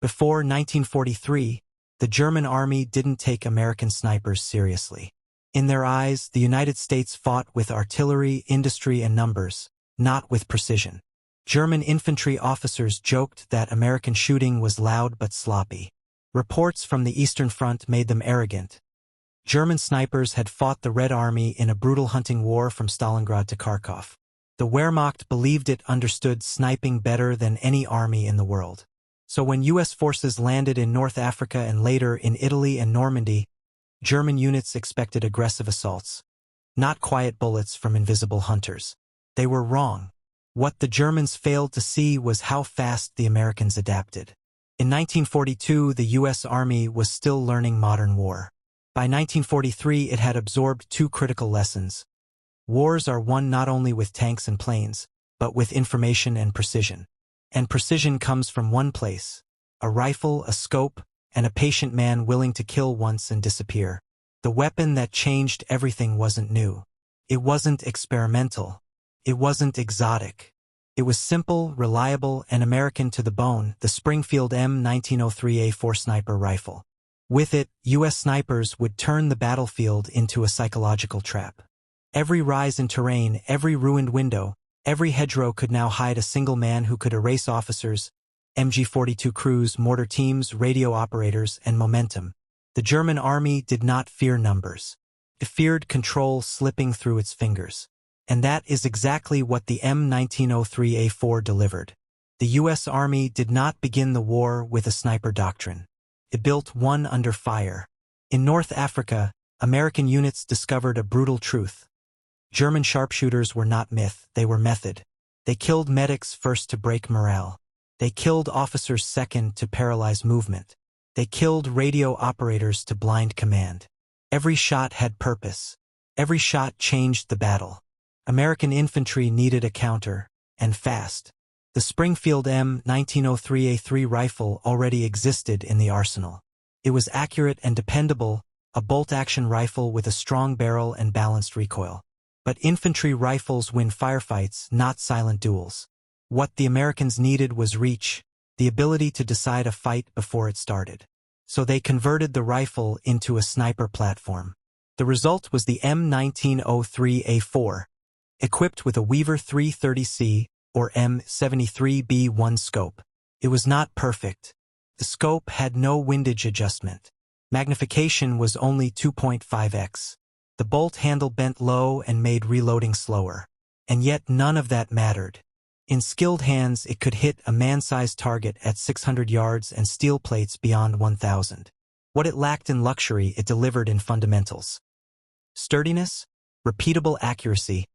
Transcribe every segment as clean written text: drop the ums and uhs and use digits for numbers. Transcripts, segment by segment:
Before 1943, the German army didn't take American snipers seriously. In their eyes, the United States fought with artillery, industry, and numbers, not with precision. German infantry officers joked that American shooting was loud but sloppy. Reports from the Eastern Front made them arrogant. German snipers had fought the Red Army in a brutal hunting war from Stalingrad to Kharkov. The Wehrmacht believed it understood sniping better than any army in the world. So when U.S. forces landed in North Africa and later in Italy and Normandy, German units expected aggressive assaults, not quiet bullets from invisible hunters. They were wrong. What the Germans failed to see was how fast the Americans adapted. In 1942, the U.S. Army was still learning modern war. By 1943, it had absorbed two critical lessons. Wars are won not only with tanks and planes, but with information and precision. And precision comes from one place: a rifle, a scope, and a patient man willing to kill once and disappear. The weapon that changed everything wasn't new. It wasn't experimental. It wasn't exotic. It was simple, reliable, and American to the bone: the Springfield M1903A4 sniper rifle. With it, U.S. snipers would turn the battlefield into a psychological trap. Every rise in terrain, every ruined window, every hedgerow could now hide a single man who could erase officers, MG-42 crews, mortar teams, radio operators, and momentum. The German army did not fear numbers. It feared control slipping through its fingers. And that is exactly what the M1903A4 delivered. The U.S. Army did not begin the war with a sniper doctrine. It built one under fire. In North Africa, American units discovered a brutal truth. German sharpshooters were not myth, they were method. They killed medics first to break morale. They killed officers second to paralyze movement. They killed radio operators to blind command. Every shot had purpose. Every shot changed the battle. American infantry needed a counter, and fast. The Springfield M1903A3 rifle already existed in the arsenal. It was accurate and dependable, a bolt-action rifle with a strong barrel and balanced recoil. But infantry rifles win firefights, not silent duels. What the Americans needed was reach, the ability to decide a fight before it started. So they converted the rifle into a sniper platform. The result was the M1903A4, equipped with a Weaver 330C or M73B1 scope. It was not perfect. The scope had no windage adjustment. Magnification was only 2.5x. The bolt handle bent low and made reloading slower. And yet none of that mattered. In skilled hands, it could hit a man-sized target at 600 yards and steel plates beyond 1,000. What it lacked in luxury, it delivered in fundamentals: sturdiness, repeatable accuracy,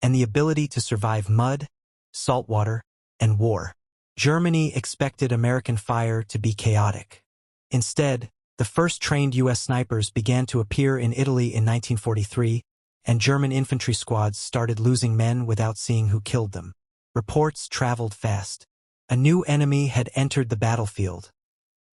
and the ability to survive mud, saltwater, and war. Germany expected American fire to be chaotic. Instead, the first trained U.S. snipers began to appear in Italy in 1943, and German infantry squads started losing men without seeing who killed them. Reports traveled fast. A new enemy had entered the battlefield.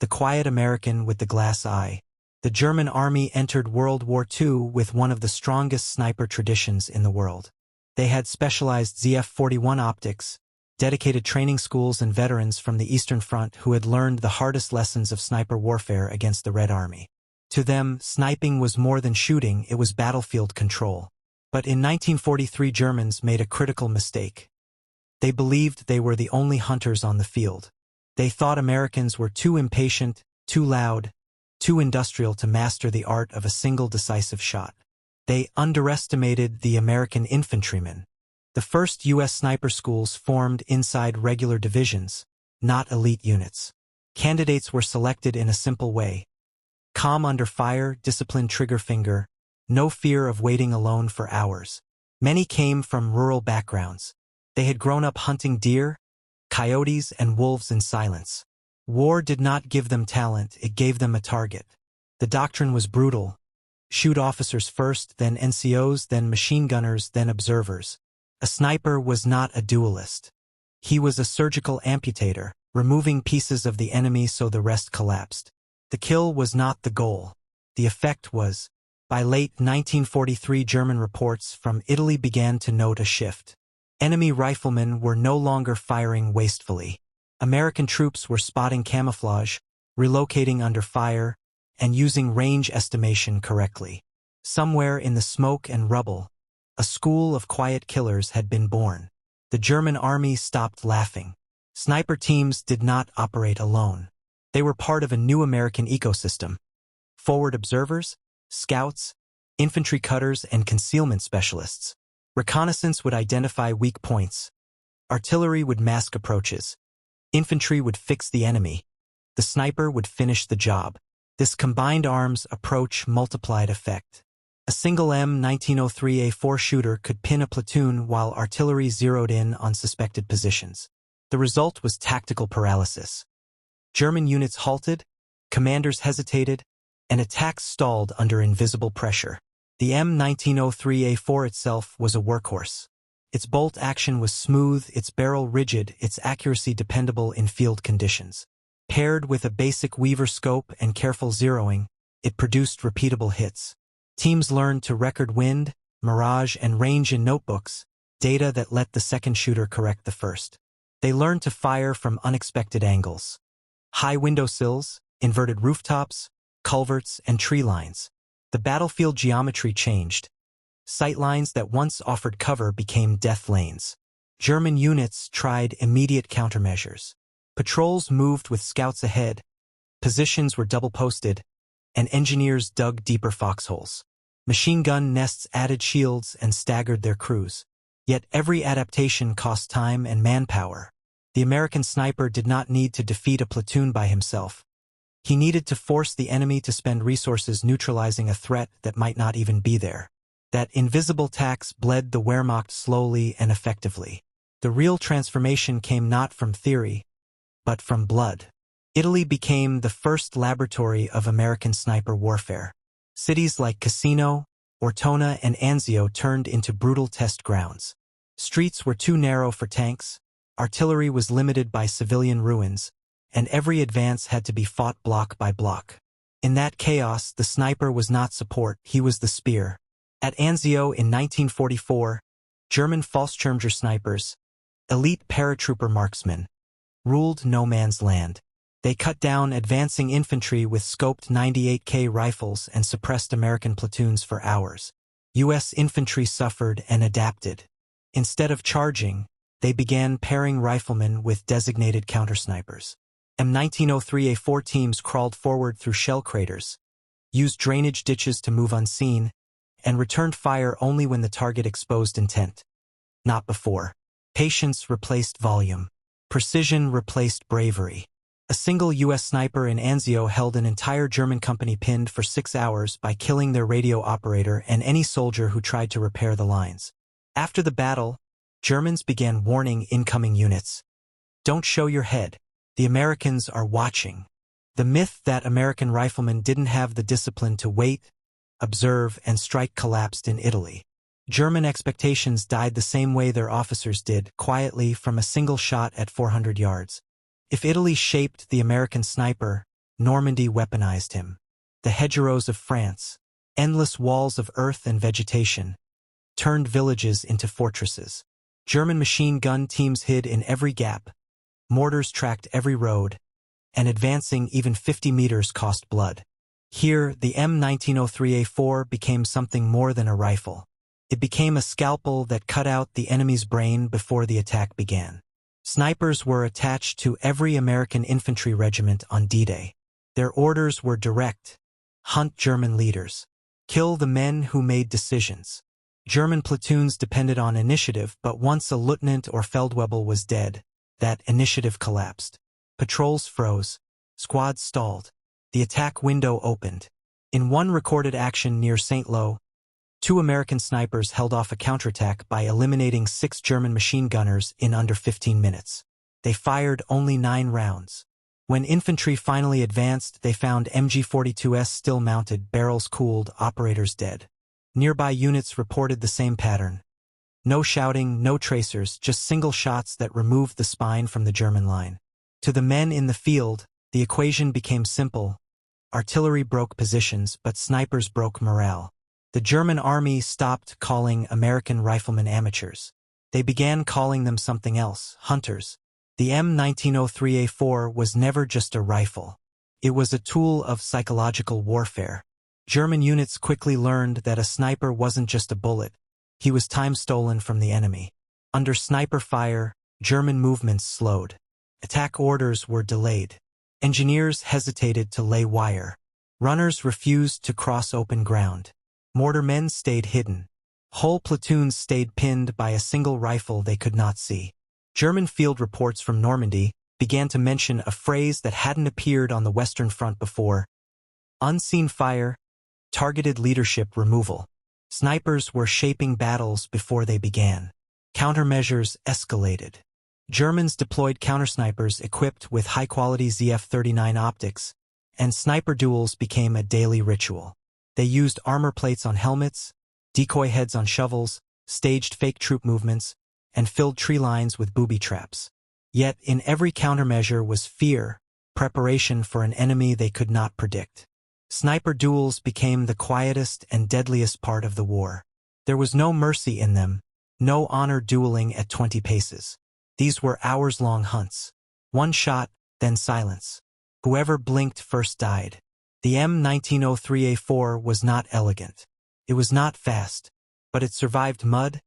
The quiet American with the glass eye. The German army entered World War II with one of the strongest sniper traditions in the world. They had specialized ZF-41 optics, dedicated training schools, and veterans from the Eastern Front who had learned the hardest lessons of sniper warfare against the Red Army. To them, sniping was more than shooting, it was battlefield control. But in 1943, Germans made a critical mistake. They believed they were the only hunters on the field. They thought Americans were too impatient, too loud, too industrial to master the art of a single decisive shot. They underestimated the American infantrymen. The first U.S. sniper schools formed inside regular divisions, not elite units. Candidates were selected in a simple way: calm under fire, disciplined trigger finger, no fear of waiting alone for hours. Many came from rural backgrounds. They had grown up hunting deer, coyotes, and wolves in silence. War did not give them talent, it gave them a target. The doctrine was brutal: shoot officers first, then NCOs, then machine gunners, then observers. A sniper was not a duelist. He was a surgical amputator, removing pieces of the enemy so the rest collapsed. The kill was not the goal. The effect was. By late 1943, German reports from Italy began to note a shift. Enemy riflemen were no longer firing wastefully. American troops were spotting camouflage, relocating under fire, and using range estimation correctly. Somewhere in the smoke and rubble, a school of quiet killers had been born. The German army stopped laughing. Sniper teams did not operate alone. They were part of a new American ecosystem. Forward observers, scouts, infantry cutters, and concealment specialists. Reconnaissance would identify weak points. Artillery would mask approaches. Infantry would fix the enemy. The sniper would finish the job. This combined arms approach multiplied effect. A single M1903A4 shooter could pin a platoon while artillery zeroed in on suspected positions. The result was tactical paralysis. German units halted, commanders hesitated, and attacks stalled under invisible pressure. The M1903A4 itself was a workhorse. Its bolt action was smooth, its barrel rigid, its accuracy dependable in field conditions. Paired with a basic Weaver scope and careful zeroing, it produced repeatable hits. Teams learned to record wind, mirage, and range in notebooks, data that let the second shooter correct the first. They learned to fire from unexpected angles. High windowsills, inverted rooftops, culverts, and tree lines. The battlefield geometry changed. Sight lines that once offered cover became death lanes. German units tried immediate countermeasures. Patrols moved with scouts ahead, positions were double-posted, and engineers dug deeper foxholes. Machine gun nests added shields and staggered their crews. Yet every adaptation cost time and manpower. The American sniper did not need to defeat a platoon by himself. He needed to force the enemy to spend resources neutralizing a threat that might not even be there. That invisible tax bled the Wehrmacht slowly and effectively. The real transformation came not from theory, but from blood. Italy became the first laboratory of American sniper warfare. Cities like Cassino, Ortona, and Anzio turned into brutal test grounds. Streets were too narrow for tanks, artillery was limited by civilian ruins, and every advance had to be fought block by block. In that chaos, the sniper was not support, he was the spear. At Anzio in 1944, German Fallschirmjäger snipers, elite paratrooper marksmen, ruled no man's land. They cut down advancing infantry with scoped 98K rifles and suppressed American platoons for hours. U.S. infantry suffered and adapted. Instead of charging, they began pairing riflemen with designated countersnipers. M1903A4 teams crawled forward through shell craters, used drainage ditches to move unseen, and returned fire only when the target exposed intent. Not before. Patience replaced volume. Precision replaced bravery. A single U.S. sniper in Anzio held an entire German company pinned for 6 hours by killing their radio operator and any soldier who tried to repair the lines. After the battle, Germans began warning incoming units. Don't show your head. The Americans are watching. The myth that American riflemen didn't have the discipline to wait, observe, and strike collapsed in Italy. German expectations died the same way their officers did, quietly from a single shot at 400 yards. If Italy shaped the American sniper, Normandy weaponized him. The hedgerows of France, endless walls of earth and vegetation, turned villages into fortresses. German machine gun teams hid in every gap, mortars tracked every road, and advancing even 50 meters cost blood. Here, the M1903A4 became something more than a rifle. It became a scalpel that cut out the enemy's brain before the attack began. Snipers were attached to every American infantry regiment on D-Day. Their orders were direct: hunt German leaders. Kill the men who made decisions. German platoons depended on initiative, but once a lieutenant or Feldwebel was dead, that initiative collapsed. Patrols froze. Squads stalled. The attack window opened. In one recorded action near St. Lo, 2 American snipers held off a counterattack by eliminating 6 German machine gunners in under 15 minutes. They fired only 9 rounds. When infantry finally advanced, they found MG-42s still mounted, barrels cooled, operators dead. Nearby units reported the same pattern. No shouting, no tracers, just single shots that removed the spine from the German line. To the men in the field, the equation became simple. Artillery broke positions, but snipers broke morale. The German army stopped calling American riflemen amateurs. They began calling them something else: hunters. The M1903A4 was never just a rifle. It was a tool of psychological warfare. German units quickly learned that a sniper wasn't just a bullet. He was time stolen from the enemy. Under sniper fire, German movements slowed. Attack orders were delayed. Engineers hesitated to lay wire. Runners refused to cross open ground. Mortarmen stayed hidden. Whole platoons stayed pinned by a single rifle they could not see. German field reports from Normandy began to mention a phrase that hadn't appeared on the Western Front before: unseen fire, targeted leadership removal. Snipers were shaping battles before they began. Countermeasures escalated. Germans deployed countersnipers equipped with high-quality ZF-39 optics, and sniper duels became a daily ritual. They used armor plates on helmets, decoy heads on shovels, staged fake troop movements, and filled tree lines with booby traps. Yet in every countermeasure was fear, preparation for an enemy they could not predict. Sniper duels became the quietest and deadliest part of the war. There was no mercy in them, no honor dueling at 20 paces. These were hours-long hunts. One shot, then silence. Whoever blinked first died. The M1903A4 was not elegant. It was not fast, but it survived mud,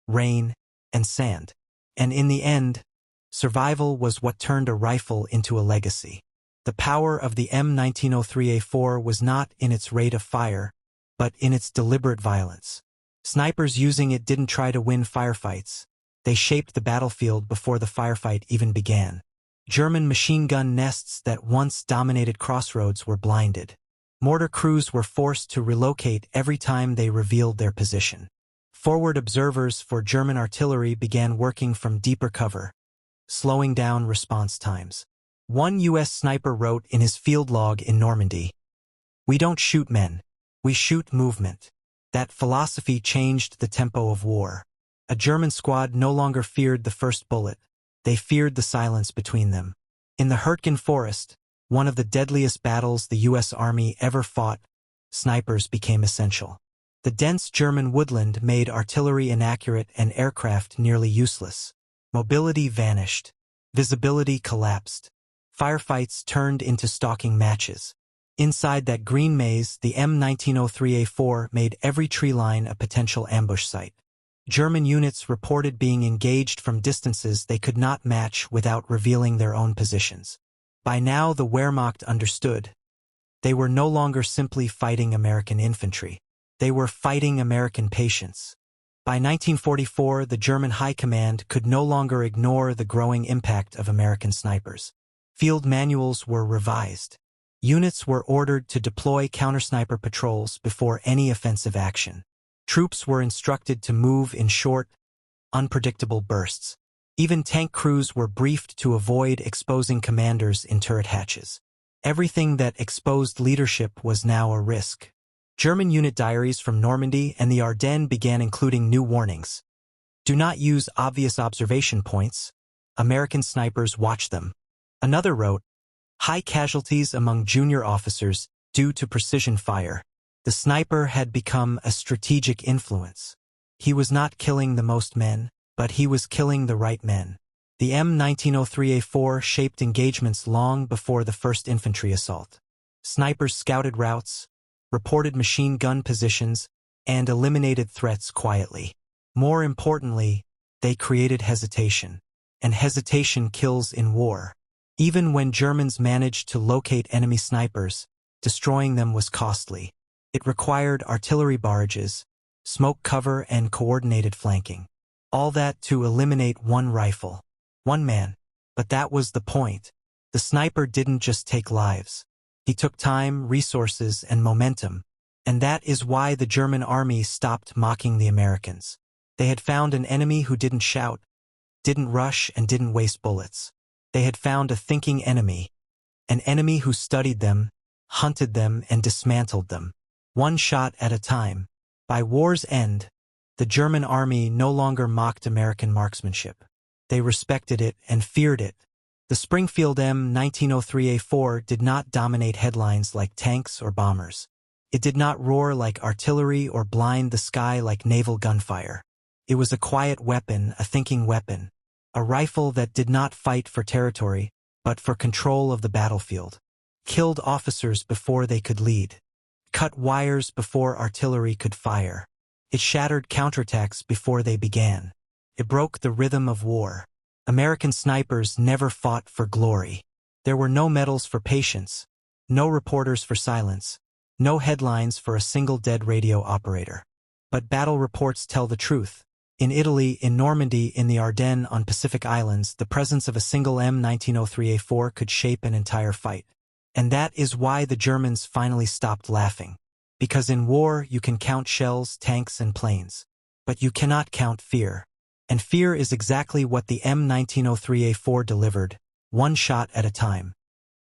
rain, and sand. And in the end, survival was what turned a rifle into a legacy. The power of the M1903A4 was not in its rate of fire, but in its deliberate violence. Snipers using it didn't try to win firefights. They shaped the battlefield before the firefight even began. German machine gun nests that once dominated crossroads were blinded. Mortar crews were forced to relocate every time they revealed their position. Forward observers for German artillery began working from deeper cover, slowing down response times. One U.S. sniper wrote in his field log in Normandy, "We don't shoot men, we shoot movement." That philosophy changed the tempo of war. A German squad no longer feared the first bullet. They feared the silence between them. In the Hurtgen Forest, one of the deadliest battles the U.S. Army ever fought, snipers became essential. The dense German woodland made artillery inaccurate and aircraft nearly useless. Mobility vanished. Visibility collapsed. Firefights turned into stalking matches. Inside that green maze, the M1903A4 made every tree line a potential ambush site. German units reported being engaged from distances they could not match without revealing their own positions. By now, the Wehrmacht understood. They were no longer simply fighting American infantry. They were fighting American patience. By 1944, the German High Command could no longer ignore the growing impact of American snipers. Field manuals were revised. Units were ordered to deploy counter-sniper patrols before any offensive action. Troops were instructed to move in short, unpredictable bursts. Even tank crews were briefed to avoid exposing commanders in turret hatches. Everything that exposed leadership was now a risk. German unit diaries from Normandy and the Ardennes began including new warnings. Do not use obvious observation points. American snipers watch them. Another wrote, high casualties among junior officers due to precision fire. The sniper had become a strategic influence. He was not killing the most men, but he was killing the right men. The M1903A4 shaped engagements long before the first infantry assault. Snipers scouted routes, reported machine gun positions, and eliminated threats quietly. More importantly, they created hesitation. And hesitation kills in war. Even when Germans managed to locate enemy snipers, destroying them was costly. It required artillery barrages, smoke cover, and coordinated flanking. All that to eliminate one rifle, one man. But that was the point. The sniper didn't just take lives. He took time, resources, and momentum. And that is why the German army stopped mocking the Americans. They had found an enemy who didn't shout, didn't rush, and didn't waste bullets. They had found a thinking enemy. An enemy who studied them, hunted them, and dismantled them. One shot at a time. By war's end, the German army no longer mocked American marksmanship. They respected it and feared it. The Springfield M1903A4 did not dominate headlines like tanks or bombers. It did not roar like artillery or blind the sky like naval gunfire. It was a quiet weapon, a thinking weapon. A rifle that did not fight for territory, but for control of the battlefield. Killed officers before they could lead. Cut wires before artillery could fire. It shattered counterattacks before they began. It broke the rhythm of war. American snipers never fought for glory. There were no medals for patience, no reporters for silence, no headlines for a single dead radio operator. But battle reports tell the truth. In Italy, in Normandy, in the Ardennes, on Pacific Islands, the presence of a single M1903A4 could shape an entire fight. And that is why the Germans finally stopped laughing. Because in war, you can count shells, tanks, and planes. But you cannot count fear. And fear is exactly what the M1903A4 delivered, one shot at a time.